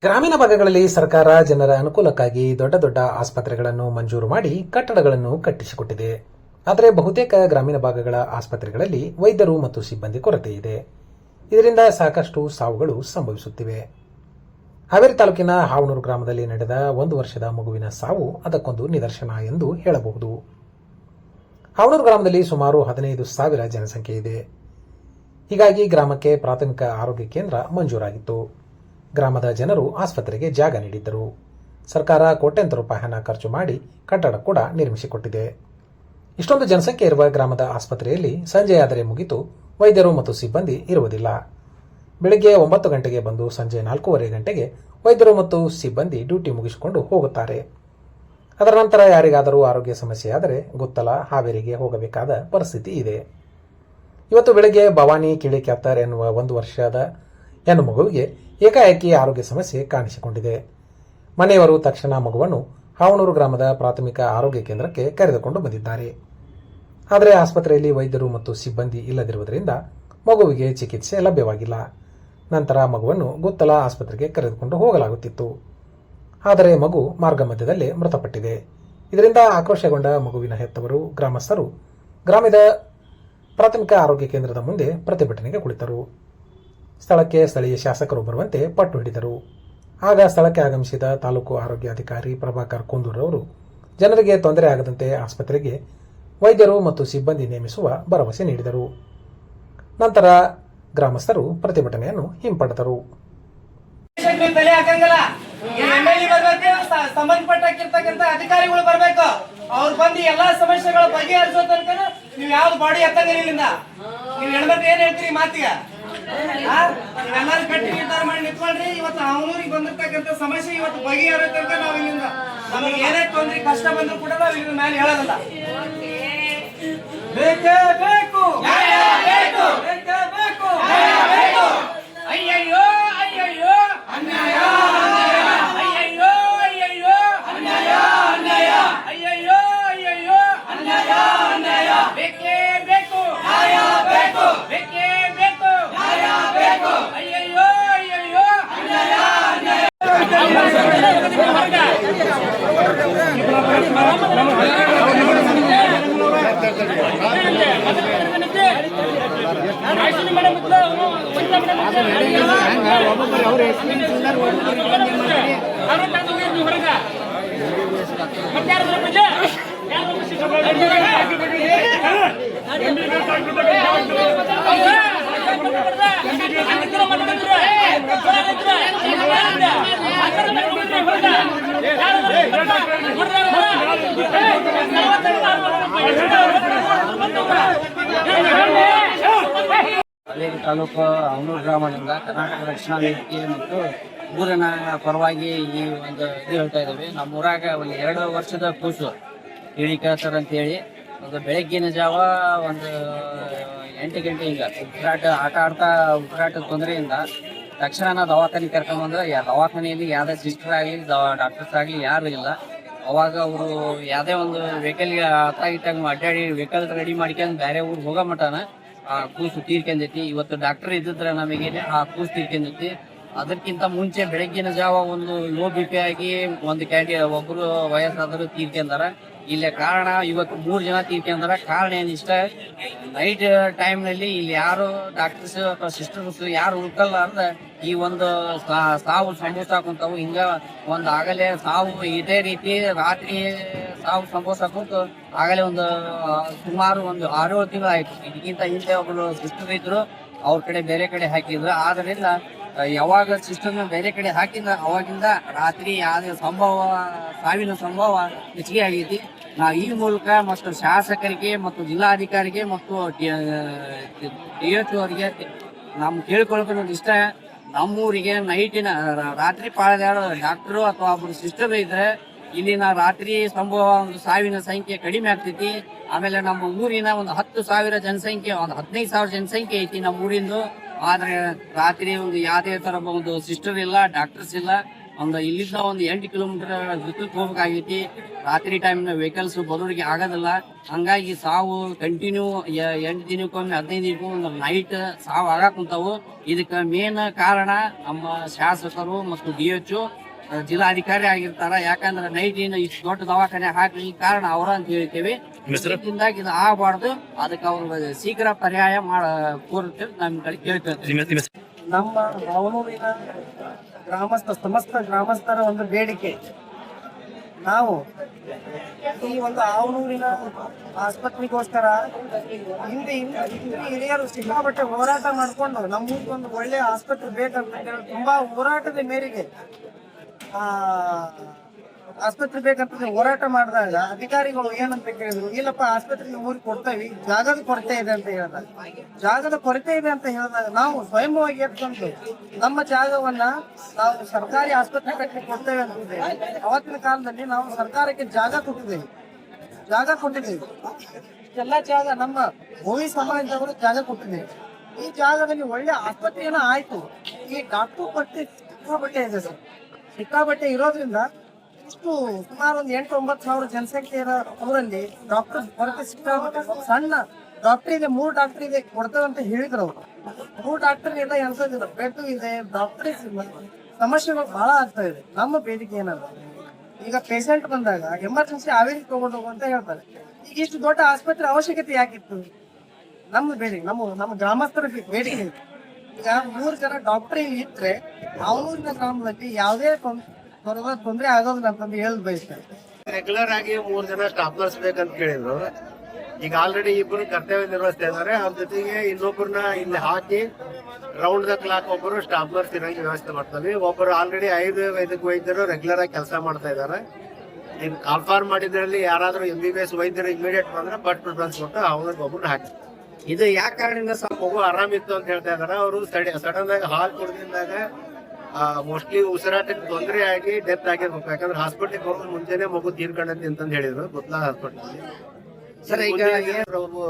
ಗ್ರಾಮೀಣ ಭಾಗಗಳಲ್ಲಿ ಸರ್ಕಾರ ಜನರ ಅನುಕೂಲಕ್ಕಾಗಿ ದೊಡ್ಡ ದೊಡ್ಡ ಆಸ್ಪತ್ರೆಗಳನ್ನು ಮಂಜೂರು ಮಾಡಿ ಕಟ್ಟಡಗಳನ್ನು ಕಟ್ಟಿಸಿಕೊಟ್ಟಿದೆ. ಆದರೆ ಬಹುತೇಕ ಗ್ರಾಮೀಣ ಭಾಗಗಳ ಆಸ್ಪತ್ರೆಗಳಲ್ಲಿ ವೈದ್ಯರು ಮತ್ತು ಸಿಬ್ಬಂದಿ ಕೊರತೆ ಇದೆ. ಇದರಿಂದ ಸಾಕಷ್ಟು ಸಾವುಗಳು ಸಂಭವಿಸುತ್ತಿವೆ. ಹಾವೇರಿ ತಾಲೂಕಿನ ಹಾವನೂರು ಗ್ರಾಮದಲ್ಲಿ ನಡೆದ 1 ವರ್ಷದ ಮಗುವಿನ ಸಾವು ಅದಕ್ಕೊಂದು ನಿದರ್ಶನ ಎಂದು ಹೇಳಬಹುದು. ಹಾವನೂರು ಗ್ರಾಮದಲ್ಲಿ ಸುಮಾರು 15,000 ಜನಸಂಖ್ಯೆ ಇದೆ. ಹೀಗಾಗಿ ಗ್ರಾಮಕ್ಕೆ ಪ್ರಾಥಮಿಕ ಆರೋಗ್ಯ ಕೇಂದ್ರ ಮಂಜೂರಾಗಿತ್ತು. ಗ್ರಾಮದ ಜನರು ಆಸ್ಪತ್ರೆಗೆ ಜಾಗ ನೀಡಿದ್ದರು. ಸರ್ಕಾರ ಕೋಟ್ಯಂತರ ರೂಪಾಯಿ ಹಣ ಖರ್ಚು ಮಾಡಿ ಕಟ್ಟಡ ಕೂಡ ನಿರ್ಮಿಸಿಕೊಟ್ಟಿದೆ. ಇಷ್ಟೊಂದು ಜನಸಂಖ್ಯೆ ಇರುವ ಗ್ರಾಮದ ಆಸ್ಪತ್ರೆಯಲ್ಲಿ ಸಂಜೆಯಾದರೆ ಮುಗಿತು ವೈದ್ಯರು ಮತ್ತು ಸಿಬ್ಬಂದಿ ಇರುವುದಿಲ್ಲ. ಬೆಳಗ್ಗೆ 9 ಗಂಟೆಗೆ ಬಂದು ಸಂಜೆ 4:15 ಗಂಟೆಗೆ ವೈದ್ಯರು ಮತ್ತು ಸಿಬ್ಬಂದಿ ಡ್ಯೂಟಿ ಮುಗಿಸಿಕೊಂಡು ಹೋಗುತ್ತಾರೆ. ಅದರ ನಂತರ ಯಾರಿಗಾದರೂ ಆರೋಗ್ಯ ಸಮಸ್ಯೆಯಾದರೆ ಗುತ್ತಲ ಹಾವೇರಿಗೆ ಹೋಗಬೇಕಾದ ಪರಿಸ್ಥಿತಿ ಇದೆ. ಇವತ್ತು ಬೆಳಗ್ಗೆ ಭವಾನಿ ಕಿಳಿಕ್ಯಾತರ್ ಎನ್ನುವ 1 ವರ್ಷದ ಹೆಣ್ಣು ಮಗುವಿಗೆ ಏಕಾಏಕಿ ಆರೋಗ್ಯ ಸಮಸ್ಯೆ ಕಾಣಿಸಿಕೊಂಡಿದೆ. ಮನೆಯವರು ತಕ್ಷಣ ಮಗುವನ್ನು ಹಾವನೂರು ಗ್ರಾಮದ ಪ್ರಾಥಮಿಕ ಆರೋಗ್ಯ ಕೇಂದ್ರಕ್ಕೆ ಕರೆದುಕೊಂಡು ಬಂದಿದ್ದಾರೆ. ಆದರೆ ಆಸ್ಪತ್ರೆಯಲ್ಲಿ ವೈದ್ಯರು ಮತ್ತು ಸಿಬ್ಬಂದಿ ಇಲ್ಲದಿರುವುದರಿಂದ ಮಗುವಿಗೆ ಚಿಕಿತ್ಸೆ ಲಭ್ಯವಾಗಿಲ್ಲ. ನಂತರ ಮಗುವನ್ನು ಗುತ್ತಲ ಆಸ್ಪತ್ರೆಗೆ ಕರೆದುಕೊಂಡು ಹೋಗಲಾಗುತ್ತಿತ್ತು. ಆದರೆ ಮಗು ಮಾರ್ಗ ಮಧ್ಯದಲ್ಲೇ ಮೃತಪಟ್ಟಿದೆ. ಇದರಿಂದ ಆಕ್ರೋಶಗೊಂಡ ಮಗುವಿನ ಹೆತ್ತವರು ಗ್ರಾಮಸ್ಥರು ಗ್ರಾಮದ ಪ್ರಾಥಮಿಕ ಆರೋಗ್ಯ ಕೇಂದ್ರದ ಮುಂದೆ ಪ್ರತಿಭಟನೆಗೆ ಕುಳಿತರು. ಸ್ಥಳಕ್ಕೆ ಸ್ಥಳೀಯ ಶಾಸಕರು ಬರುವಂತೆ ಪಟ್ಟು ಹಿಡಿದರು. ಆಗ ಸ್ಥಳಕ್ಕೆ ಆಗಮಿಸಿದ ತಾಲೂಕು ಆರೋಗ್ಯಾಧಿಕಾರಿ ಪ್ರಭಾಕರ್ ಕುಂದೂರ್ ಅವರು ಜನರಿಗೆ ತೊಂದರೆ ಆಗದಂತೆ ಆಸ್ಪತ್ರೆಗೆ ವೈದ್ಯರು ಮತ್ತು ಸಿಬ್ಬಂದಿ ನೇಮಿಸುವ ಭರವಸೆ ನೀಡಿದರು. ನಂತರ ಗ್ರಾಮಸ್ಥರು ಪ್ರತಿಭಟನೆಯನ್ನು ಹಿಂಪಡೆದರು. ಸಂಬಂಧಪಟ್ಟಿರ್ತಕ್ಕಂಥ ಅಧಿಕಾರಿಗಳು ಬರಬೇಕು. ಅವ್ರು ಬಂದು ಎಲ್ಲಾ ಸಮಸ್ಯೆಗಳ ಬಗೆಹರಿಸೋ ತನಕ ನೀವು ಯಾವ್ದು ಬಾಡಿ ಎತ್ತಂಗಿಲ್ಲ. ನೀವು ಹೆಣ್ಮಕ್ಳು ಏನ್ ಹೇಳ್ತೀರಿ ಮಾತಿಗೆ? ನೀವೆಲ್ಲಾರು ಕಟ್ಟಿ ನಿರ್ಧಾರ ಮಾಡಿ ನಿಂತ್ಕೊಂಡ್ರಿ. ಇವತ್ತು ಅವನೂರಿಗೆ ಬಂದಿರ್ತಕ್ಕಂಥ ಸಮಸ್ಯೆ ಇವತ್ತು ಬಗೆಹರೋ ತನಕ ನಾವು ಇಲ್ಲಿಂದ ನಮಗೆ ಏನೇ ತೊಂದ್ರೆ ಕಷ್ಟ ಬಂದ್ರು ಕೂಡ ನಾವು ಇಲ್ಲಿಂದ ಮೇಲೆ ಹೇಳೋದಿಲ್ಲ. ಬೇಕೇ ಬೇಕು, ಬೇಕು, ಬೇಕೇ ಬೇಕು, ಬೇಕು. ಅಯ್ಯಯ್ಯೋ ಅಯ್ಯಯ್ಯೋ ಅನ್ಯಾಯ, ಅಯ್ಯಯ್ಯೋ ಅಯ್ಯಯ್ಯೋ ಅನ್ಯಾಯ, ಅನ್ಯಾಯ, ಅಯ್ಯಯ್ಯೋ ಅಯ್ಯಯ್ಯೋ ಅನ್ಯಾಯ, ಅನ್ಯಾಯ. ಬೇಕೇ ಬೇಕು, ನ್ಯಾಯ ಬೇಕು, ಬೇಕೇ ಬೇಕು, ನ್ಯಾಯ ಬೇಕು, ಅಯ್ಯಯ್ಯೋ ಅಯ್ಯಯ್ಯೋ ಅನ್ಯಾಯ, ಅನ್ಯಾಯ. ಹಾವೇರಿ ತಾಲೂಕು ಹಾವನೂರು ಗ್ರಾಮದಿಂದ ಕರ್ನಾಟಕ ರಕ್ಷಣಾ ವೇದಿಕೆ ಮತ್ತು ಊರಿನ ಪರವಾಗಿ ಈ ಒಂದು ಇದು ಹೇಳ್ತಾ ಇದ್ದೇವೆ. ನಮ್ಮ ಊರಾಗ ಒಂದು 2 ವರ್ಷದ ಕೂಸು ಕಿಳಿಕ್ಯಾತರ್ ಅಂತೇಳಿ ಒಂದು ಬೆಳಗ್ಗಿನ ಜಾವ ಒಂದು 8 ಗಂಟೆ ಹಿಂಗ ಆಟ ಆಡ್ತಾ ಉಸಿರಾಟದ ತೊಂದರೆಯಿಂದ ತಕ್ಷಣ ನಾವು ದವಾಖಾನೆ ಕರ್ಕೊಂಡ್ಬಂದ್ರೆ ದವಾಖಾನೆಯಲ್ಲಿ ಯಾವುದೇ ಸಿಸ್ಟರ್ ಆಗಲಿ ಡಾಕ್ಟರ್ಸ್ ಆಗಲಿ ಯಾರು ಇಲ್ಲ. ಅವಾಗ ಅವರು ಯಾವುದೇ ಒಂದು ವೆಹಿಕಲ್ಗೆ ಅತ್ತಾಗಿಟ್ಟಾಗ ಅಡ್ಡಾಡಿ ವೆಹಿಕಲ್ ರೆಡಿ ಮಾಡ್ಕೊಂಡು ಬೇರೆ ಊರಿಗೆ ಹೋಗೋ ಮಟನ ಆ ಕೂಸು ತೀರ್ಕೊಂಡೈತಿ. ಇವತ್ತು ಡಾಕ್ಟರ್ ಇದ್ದಿದ್ರೆ ನಮಗೆ ಆ ಕೂಸು ತೀರ್ಕೊಂಡೈತಿ. ಅದಕ್ಕಿಂತ ಮುಂಚೆ ಬೆಳಗ್ಗಿನ ಜಾವ ಒಂದು ಲೋ BP ಆಗಿ ಒಂದು ಒಬ್ರು ವಯಸ್ಸಾದರೂ ತೀರ್ಕೊಂಡಾರ. ಇಲ್ಲೇ ಕಾರಣ ಇವತ್ತು 3 ಜನ ತೀರ್ಕೊಂಡಾರ. ಕಾರಣ ಏನಿಷ್ಟ, ನೈಟ್ ಟೈಮ್ನಲ್ಲಿ ಇಲ್ಲಿ ಯಾರು ಡಾಕ್ಟರ್ಸ್ ಅಥವಾ ಸಿಸ್ಟರ್ಸ್ ಯಾರು ಹುಡುಕಲ್ಲ ಈ ಒಂದು ಸಾವು ಸಂಭವಿಸಾಕುಂತಾವು. ಹಿಂಗ ಒಂದು ಆಗಲೇ ಸಾವು ಇದೇ ರೀತಿ ರಾತ್ರಿ ಸಾವು ಸಂಭವಿಸಾಕುಂತು ಆಗಲೇ ಒಂದು ಸುಮಾರು ಒಂದು 6-7 ತಿಂಗಳು ಆಯ್ತು. ಇದಕ್ಕಿಂತ ಹಿಂದೆ ಒಬ್ಬರು ಸಿಸ್ಟರ್ ಇದ್ರು, ಅವ್ರ ಕಡೆ ಬೇರೆ ಕಡೆ ಹಾಕಿದ್ರು. ಆದ್ರಿಂದ ಯಾವಾಗ ಸಿಸ್ಟರ್ನ ಬೇರೆ ಕಡೆ ಹಾಕಿದ ಅವಾಗಿಂದ ರಾತ್ರಿ ಯಾವುದೇ ಸಾವಿನ ಸಂಭವ ಹೆಚ್ಚಿಗೆ ಆಗೈತಿ. ನಾವು ಈ ಮೂಲಕ ಮತ್ತು ಶಾಸಕರಿಗೆ ಮತ್ತು ಜಿಲ್ಲಾಧಿಕಾರಿಗೆ ಮತ್ತು DHO ಅವರಿಗೆ ನಮ್ಮ ಕೇಳ್ಕೊಳ್ಕೊಂಡು ಇಷ್ಟ, ನಮ್ಮೂರಿಗೆ ನೈಟಿನ ರಾತ್ರಿ ಪಾಳದಾಡೋ ಡಾಕ್ಟರು ಅಥವಾ ಒಬ್ಬರು ಸಿಸ್ಟರ್ ಇದ್ರೆ ಇಲ್ಲಿನ ರಾತ್ರಿ ಸಂಭವ ಒಂದು ಸಾವಿನ ಸಂಖ್ಯೆ ಕಡಿಮೆ ಆಗ್ತೈತಿ. ಆಮೇಲೆ ನಮ್ಮ ಊರಿನ ಒಂದು 10,000 ಜನಸಂಖ್ಯೆ, ಒಂದು 15,000 ಜನಸಂಖ್ಯೆ ಐತಿ ನಮ್ಮ ಊರಿಂದು. ಆದ್ರೆ ರಾತ್ರಿ ಒಂದು ಯಾವುದೇ ತರ ಒಂದು ಸಿಸ್ಟರ್ ಇಲ್ಲ, ಡಾಕ್ಟರ್ಸ್ ಇಲ್ಲ. ಇಲ್ಲಿಂದ ಒಂದು 8 ಕಿಲೋಮೀಟರ್ ಬಿತ್ತಕ್ಕೆ ಹೋಗ್ಬೇಕಾಗೈತಿ. ರಾತ್ರಿ ಟೈಮ್ನ ವೆಹಿಕಲ್ಸ್ ಬರೋರಿಗೆ ಆಗೋದಿಲ್ಲ. ಹಂಗಾಗಿ ಸಾವು ಕಂಟಿನ್ಯೂ 8 ದಿನಕ್ಕೊಮ್ಮೆ 15 ದಿನಕ್ಕೊಮ್ಮೆ ನೈಟ್ ಸಾವು ಆಗಾಕ್ ಕುಂತಾವು. ಇದಕ್ಕೆ ಮೇನ್ ಕಾರಣ ನಮ್ಮ ಶಾಸಕರು ಮತ್ತು DHO ಜಿಲ್ಲಾಧಿಕಾರಿ ಆಗಿರ್ತಾರ. ಯಾಕಂದ್ರೆ ನೈಟ್ ಇಷ್ಟು ದೊಡ್ಡ ದವಾಖಾನೆ ಹಾಕಿ ಕಾರಣ ಅವರ ಅಂತ ಹೇಳ್ತೇವೆ. ಇದರಿಂದಾಗಿ ಇದು ಆಗಬಾರ್ದು. ಅದಕ್ಕೆ ಅವ್ರು ಶೀಘ್ರ ಪರ್ಯಾಯ ಕೋರುತ್ತೇವೆ. ನಮ್ಮ ಕಡೆ ಕೇಳ್ತೇವೆ. ನಮ್ಮ ಅವನೂರಿನ ಸಮಸ್ತ ಗ್ರಾಮಸ್ಥರ ಒಂದು ಬೇಡಿಕೆ, ನಾವು ಈ ಒಂದು ಅವನೂರಿನ ಆಸ್ಪತ್ರೆಗೋಸ್ಕರ ಹಿಂದೆ ಹಿರಿಯರು ಸಿಕ್ಕಾಪಟ್ಟೆ ಹೋರಾಟ ಮಾಡಿಕೊಂಡು ನಮ್ಮೂರಿಗೆ ಒಂದು ಒಳ್ಳೆ ಆಸ್ಪತ್ರೆ ಬೇಕಂತ ಹೇಳಿ ತುಂಬಾ ಹೋರಾಟದ ಮೇರೆಗೆ ಆಸ್ಪತ್ರೆ ಬೇಕಂತ ಹೋರಾಟ ಮಾಡಿದಾಗ ಅಧಿಕಾರಿಗಳು ಏನಂತ ಕೇಳಿದ್ರು, ಇಲ್ಲಪ್ಪ ಆಸ್ಪತ್ರೆಗೆ ಊರಿಗೆ ಕೊಡ್ತೇವೆ, ಜಾಗದ ಕೊರತೆ ಇದೆ ಅಂತ ಹೇಳಿದಾಗ, ಜಾಗದ ಕೊರತೆ ಇದೆ ಅಂತ ಹೇಳಿದಾಗ ನಾವು ಸ್ವಯಂವಾಗಿ ಎತ್ಕೊಂಡು ನಮ್ಮ ಜಾಗವನ್ನ ನಾವು ಸರ್ಕಾರಿ ಆಸ್ಪತ್ರೆ ಕಟ್ಟಿ ಕೊಡ್ತೇವೆ ಅಂತಿದ್ದೇವೆ. ಅವತ್ತಿನ ಕಾಲದಲ್ಲಿ ನಾವು ಸರ್ಕಾರಕ್ಕೆ ಜಾಗ ಕೊಟ್ಟಿದ್ದೇವೆ. ಎಲ್ಲ ಜಾಗ ನಮ್ಮ ಭೋವಿ ಸಮಾಜದವರು ಜಾಗ ಕೊಟ್ಟಿದ್ದೇವೆ. ಈ ಜಾಗದಲ್ಲಿ ಒಳ್ಳೆ ಆಸ್ಪತ್ರೆಯನ್ನ ಆಯ್ತು. ಈ ಡಾಕ್ಟರ್ ಪಟ್ಟಿ ಸಿಕ್ಕಾಪಟ್ಟೆ ಇದೆ ಸರ್. ಸಿಕ್ಕಾಪಟ್ಟೆ ಇರೋದ್ರಿಂದ ಇಷ್ಟು ಸುಮಾರು ಒಂದು 8-9 ಸಾವಿರ ಜನಸಂಖ್ಯೆ ಇರೋ ಊರಲ್ಲಿ ಡಾಕ್ಟರ್ ಕೊರತೆ ಸಿಕ್ಕಾಪಟ್ಟೆ. ಸಣ್ಣ ಡಾಕ್ಟರ್ ಇದೆ, 3 ಡಾಕ್ಟರ್ ಇದೆ ಕೊಡ್ತೇವೆ ಅಂತ ಹೇಳಿದ್ರು ಅವರು. 3 ಡಾಕ್ಟರ್ ಎಲ್ಲ ಎನ್ಸೋದಿಲ್ಲ, ಬೆಡ್ ಇದೆ, ಡಾಕ್ಟರ್ ಸಮಸ್ಯೆಗಳು ಬಹಳ ಆಗ್ತಾ ಇದೆ. ನಮ್ಮ ಬೇಡಿಕೆ ಏನಂದ್ರೆ, ಈಗ ಪೇಷಂಟ್ ಬಂದಾಗ ಎಮರ್ಜೆನ್ಸಿ ಹಾವೇರಿ ತಗೊಂಡು ಹೋಗು ಅಂತ ಹೇಳ್ತಾರೆ. ಈಗ ಇಷ್ಟು ದೊಡ್ಡ ಆಸ್ಪತ್ರೆ ಅವಶ್ಯಕತೆ ಯಾಕಿತ್ತು? ನಮ್ಮ ಬೇಡಿಕೆ, ನಮ್ಮ ಗ್ರಾಮಸ್ಥರ ಬೇಡಿಕೆ. ಈಗ 3 ಜನ ಡಾಕ್ಟರ್ ಇಲ್ಲಿ ಇದ್ರೆ ಅವನೂರಿನ ಗ್ರಾಮದಲ್ಲಿ ಯಾವುದೇ ತೊಂದರೆ ಆಗೋದಿಲ್ಲ ಅಂತಂದು ಹೇಳಿ ಬಯಸ್ತಾರೆ. ರೆಗ್ಯುಲರ್ ಆಗಿ 3 ಜನ ಸ್ಟಾಫ್ ನರ್ಸ್ ಬೇಕಂತ ಕೇಳಿದ್ರು. ಈಗ ಆಲ್ರೆಡಿ 2 ಕರ್ತವ್ಯ ನಿರ್ವಹಿಸ್ತಾ ಇದ್ದಾರೆ. ಅವ್ರ ಜೊತೆಗೆ ಇನ್ನೊಬ್ಬರನ್ನ ಇಲ್ಲಿ ಹಾಕಿ ರೌಂಡ್ ದ ಕ್ಲಾಕ್ ಒಬ್ಬರು ಸ್ಟಾಫ್ ನರ್ಸ್ ಇರಂಗೆ ವ್ಯವಸ್ಥೆ ಮಾಡ್ತಾರೆ. ಒಬ್ಬರು ಆಲ್ರೆಡಿ 5 ವೈದ್ಯರು ರೆಗ್ಯುಲರ್ ಆಗಿ ಕೆಲಸ ಮಾಡ್ತಾ ಇದ್ದಾರೆ. ಇನ್ ಕಾಲ್ಫಾರ್ ಮಾಡಿದ್ರಲ್ಲಿ ಯಾರಾದ್ರೂ MBBS ವೈದ್ಯರು ಇಮಿಡಿಯೇಟ್ ಬಂದ್ರೆ ಫಸ್ಟ್ ಪ್ರಿಫರೆನ್ಸ್ ಕೊಟ್ಟು ಅವ್ರಿಗೆ ಒಬ್ಬರು ಹಾಕಿ. ಇದು ಯಾಕೆ ಕಾರಣದಿಂದ ಸ್ವಲ್ಪ ಮಗು ಆರಾಮಿತ್ತು ಅಂತ ಹೇಳ್ತಾ ಇದಾರೆ. ಅವರು ಸಡನ್ ಆಗಿ ಹಾಲ್ ಕುಡಿದಿಂದಾಗ ಮೋಸ್ಟ್ಲಿ ಉಸಿರಾಟಕ್ಕೆ ತೊಂದರೆ ಆಗಿ ಡೆತ್ ಆಗಿರ್ಬೇಕು. ಯಾಕಂದ್ರೆ ಹಾಸ್ಪಿಟ್ಲಿಗೆ ಹೋಗೋದು ಮುಂಚೆನೆ ಮಗು ತೀರ್ಕೊಂಡಂತೆ ಅಂತಂದು ಹೇಳಿದ್ರು ಗೊತ್ತಾ ಹಾಸ್ಪಿಟಲ್. ಸರ್ ಈಗ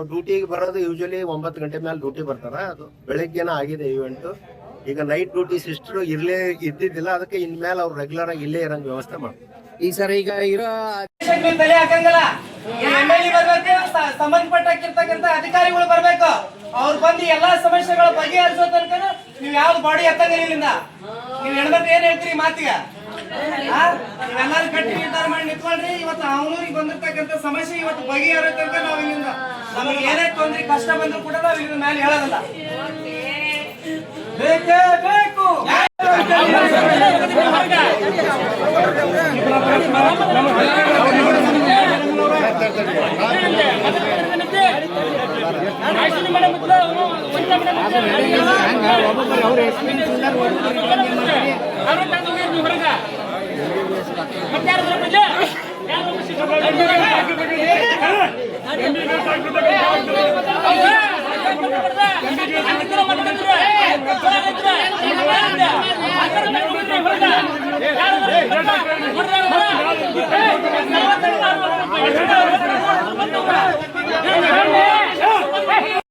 ಡ್ಯೂಟಿಗೆ ಬರೋದು ಯೂಶಲಿ 9 ಗಂಟೆ ಮೇಲೆ ಡ್ಯೂಟಿ ಬರ್ತಾರ. ಅದು ಬೆಳಿಗ್ಗೆನ ಆಗಿದೆ ಇವೆಂಟ್. ಈಗ ನೈಟ್ ಡ್ಯೂಟಿ ಸಿಸ್ಟರ್ ಇದ್ದಿದ್ದಿಲ್ಲ. ಅದಕ್ಕೆ ಇನ್ಮೇಲೆ ಅವ್ರು ರೆಗ್ಯುಲರ್ ಆಗಿ ಇಲ್ಲೇ ಇರಂಗ್ ವ್ಯವಸ್ಥೆ ಮಾಡ್ತಾರೆ. ಈಗ ಸರ್ ಈಗ ಇರೋ ತಲೆ ಹಾಕಂಗಲ್ಲ. MLA ಬರ್ಬೇಕು, ಸಂಬಂಧಪಟ್ಟಿರ್ತಕ್ಕಂಥ ಅಧಿಕಾರಿಗಳು ಬರ್ಬೇಕು. ಅವ್ರು ಬಂದು ಎಲ್ಲಾ ಸಮಸ್ಯೆಗಳು ಬಗೆಹರಿಸೋ ತನಕ ನೀವ್ ಯಾವ್ದು ಬಾಡಿ ಎತ್ತಂಗಿಲ್ಲ ಇಲ್ಲಿಂದ. ನೀವ್ ಹೆಣ್ಮಕ್ಳು ಏನ್ ಹೇಳ್ತೀರಿ ಮಾತಿಗೆ? ನೀವೆಲ್ಲಾರು ಕಟ್ಟಿ ನಿರ್ಧಾರ ಮಾಡಿ ನಿಂತ್ಕೊಳ್ರಿ. ಇವತ್ತು ಅವನೂರಿಗೆ ಬಂದಿರ್ತಕ್ಕಂಥ ಸಮಸ್ಯೆ ಇವತ್ತು ಬಗೆಹರೋ ತನಕ ನಾವ್ ಇಲ್ಲಿಂದ ನಮಗೆ ಏನೇ ತೊಂದ್ರೆ ಕಷ್ಟ ಬಂದ್ರು ಕೂಡ ನಾವ್ ಇಲ್ಲಿಂದ ಮೇಲೆ ಹೇಳೋದಿಲ್ಲ. ಬೇಕೇ ಬೇಕು. ಯಾರು